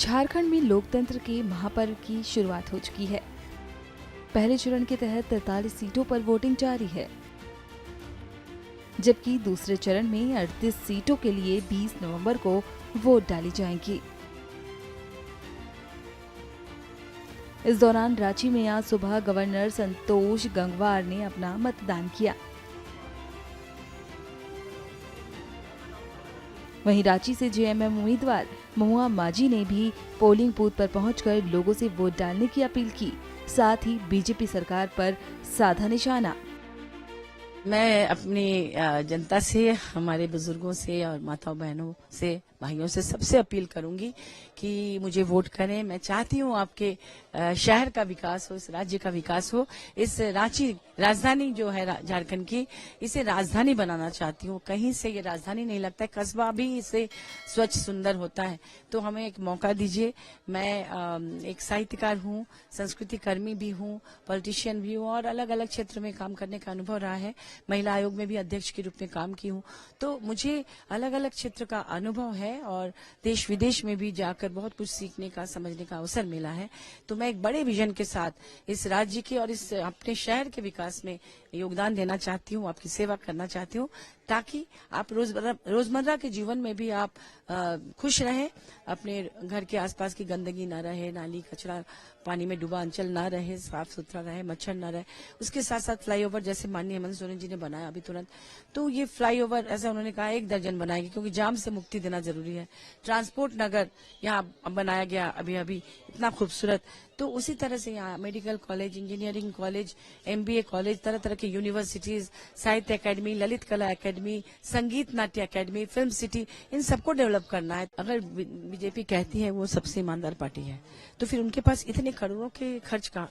झारखंड में लोकतंत्र के महापर्व की शुरुआत हो चुकी है। पहले चरण के तहत 43 सीटों पर वोटिंग जारी है, जबकि दूसरे चरण में 38 सीटों के लिए 20 नवंबर को वोट डाली जाएंगी। इस दौरान रांची में आज सुबह गवर्नर संतोष गंगवार ने अपना मतदान किया। वहीं रांची से जेएमएम उम्मीदवार महुआ माझी ने भी पोलिंग बूथ पर पहुंचकर लोगों से वोट डालने की अपील की। साथ ही बीजेपी सरकार पर साधा निशाना। मैं अपनी जनता से, हमारे बुजुर्गों से और माताओं बहनों से, भाइयों से सबसे अपील करूंगी कि मुझे वोट करें। मैं चाहती हूं आपके शहर का विकास हो, इस राज्य का विकास हो। इस रांची राजधानी जो है झारखंड की, इसे राजधानी बनाना चाहती हूं। कहीं से ये राजधानी नहीं लगता है, कस्बा भी इसे स्वच्छ सुंदर होता है। तो हमें एक मौका दीजिए। मैं एक साहित्यकार हूं, संस्कृति कर्मी भी हूं, पॉलिटिशियन भी हूं और अलग अलग क्षेत्र में काम करने का अनुभव रहा है। महिला आयोग में भी अध्यक्ष के रूप में काम की हूं, तो मुझे अलग अलग क्षेत्र का अनुभव है और देश विदेश में भी जाकर बहुत कुछ सीखने का, समझने का अवसर मिला है। तो मैं एक बड़े विजन के साथ इस राज्य के और इस अपने शहर के विकास में योगदान देना चाहती हूँ, आपकी सेवा करना चाहती हूँ, ताकि आप रोजमर्रा के जीवन में भी आप खुश रहें। अपने घर के आसपास की गंदगी ना रहे, नाली कचरा पानी में डूबा अंचल ना रहे, साफ सुथरा रहे, मच्छर ना रहे। उसके साथ साथ फ्लाईओवर जैसे माननीय हेमंत सोरेन जी ने बनाया अभी तुरंत, तो ये फ्लाईओवर ऐसा उन्होंने कहा 1 दर्जन बनाएगी, क्योंकि जाम से मुक्ति देना जरूरी है। ट्रांसपोर्ट नगर यहाँ बनाया गया अभी इतना खूबसूरत। तो उसी तरह से यहाँ medical college, engineering college, MBA college, तरह तरह के यूनिवर्सिटीज, साहित्य एकेडमी, ललित कला एकेडमी, संगीत नाट्य एकेडमी, फिल्म सिटी, इन सबको डेवलप करना है। अगर बीजेपी कहती है वो सबसे ईमानदार पार्टी है, तो फिर उनके पास इतने करोड़ों के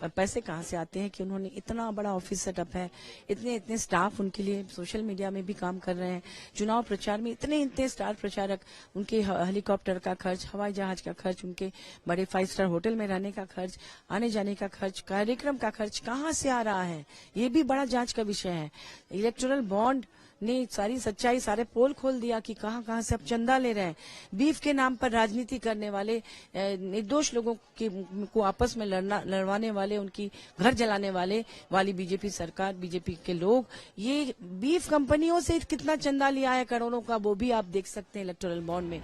पैसे कहाँ से आते हैं कि उन्होंने इतना बड़ा ऑफिस सेटअप है, इतने स्टाफ उनके लिए सोशल मीडिया में भी काम कर रहे हैं, चुनाव प्रचार में इतने स्टार प्रचारक, उनके हेलीकॉप्टर का खर्च, हवाई जहाज का खर्च, उनके बड़े 5 स्टार होटल में रहने का खर्च, आने जाने का खर्च, कार्यक्रम का खर्च कहाँ से आ रहा है, ये भी बड़ा जांच का विषय है। इलेक्टोरल बॉन्ड ने सारी सच्चाई, सारे पोल खोल दिया कि कहाँ से अब चंदा ले रहे हैं। बीफ के नाम पर राजनीति करने वाले, निर्दोष लोगों को आपस में लड़वाने वाले, उनकी घर जलाने वाली बीजेपी सरकार, बीजेपी के लोग, ये बीफ कंपनियों से कितना चंदा लिया है करोड़ों का, वो भी आप देख सकते हैं इलेक्टोरल बॉन्ड में।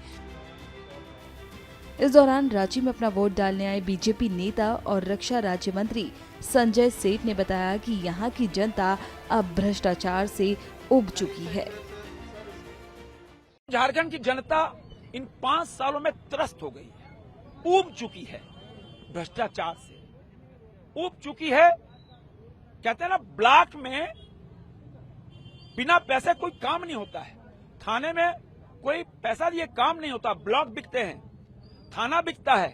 इस दौरान रांची में अपना वोट डालने आए बीजेपी नेता और रक्षा राज्य मंत्री संजय सेठ ने बताया कि यहाँ की जनता अब भ्रष्टाचार से उब चुकी है। झारखंड की जनता इन 5 सालों में त्रस्त हो गई है, उब चुकी है, भ्रष्टाचार से उब चुकी है। कहते हैं ना, ब्लॉक में बिना पैसे कोई काम नहीं होता है, थाने में कोई पैसा लिए काम नहीं होता, ब्लॉक बिकते हैं, थाना बिकता है।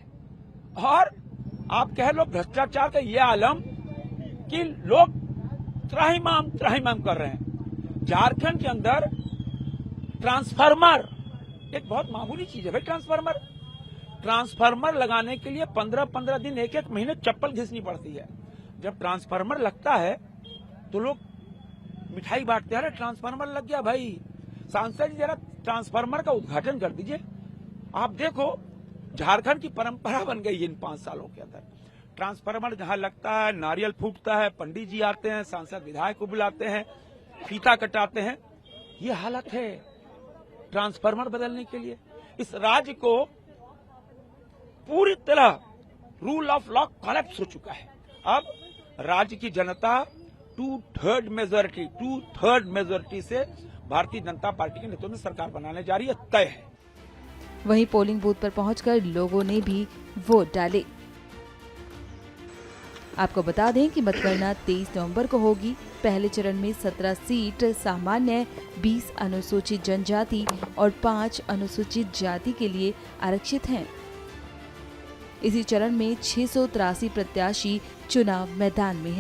और आप कह लो भ्रष्टाचार का ये आलम कि लोग त्राहिमाम कर रहे हैं। झारखंड के अंदर ट्रांसफार्मर एक बहुत मामूली चीज है भाई। ट्रांसफार्मर लगाने के लिए 15-15 दिन, 1-1 महीने चप्पल घिसनी पड़ती है। जब ट्रांसफार्मर लगता है तो लोग मिठाई बांटते हैं, अरे ट्रांसफार्मर लग गया भाई। सांसद जी जरा ट्रांसफार्मर का उद्घाटन कर दीजिए। आप देखो, झारखंड की परंपरा बन गई इन 5 सालों के अंदर। ट्रांसफार्मर जहां लगता है, नारियल फूटता है, पंडित जी आते हैं, सांसद विधायक को बुलाते हैं, फीता कटाते हैं। ये हालत है ट्रांसफार्मर बदलने के लिए। इस राज्य को पूरी तरह रूल ऑफ लॉ कोलैप्स हो चुका है। अब राज्य की जनता 2/3 मेजोरिटी से भारतीय जनता पार्टी के नेतृत्व में सरकार बनाने जा रही है, तय है। वहीं पोलिंग बूथ पर पहुंचकर लोगों ने भी वोट डाले। आपको बता दें कि मतगणना 23 नवंबर को होगी। पहले चरण में 17 सीट सामान्य, 20 अनुसूचित जनजाति और 5 अनुसूचित जाति के लिए आरक्षित हैं। इसी चरण में 683 प्रत्याशी चुनाव मैदान में हैं।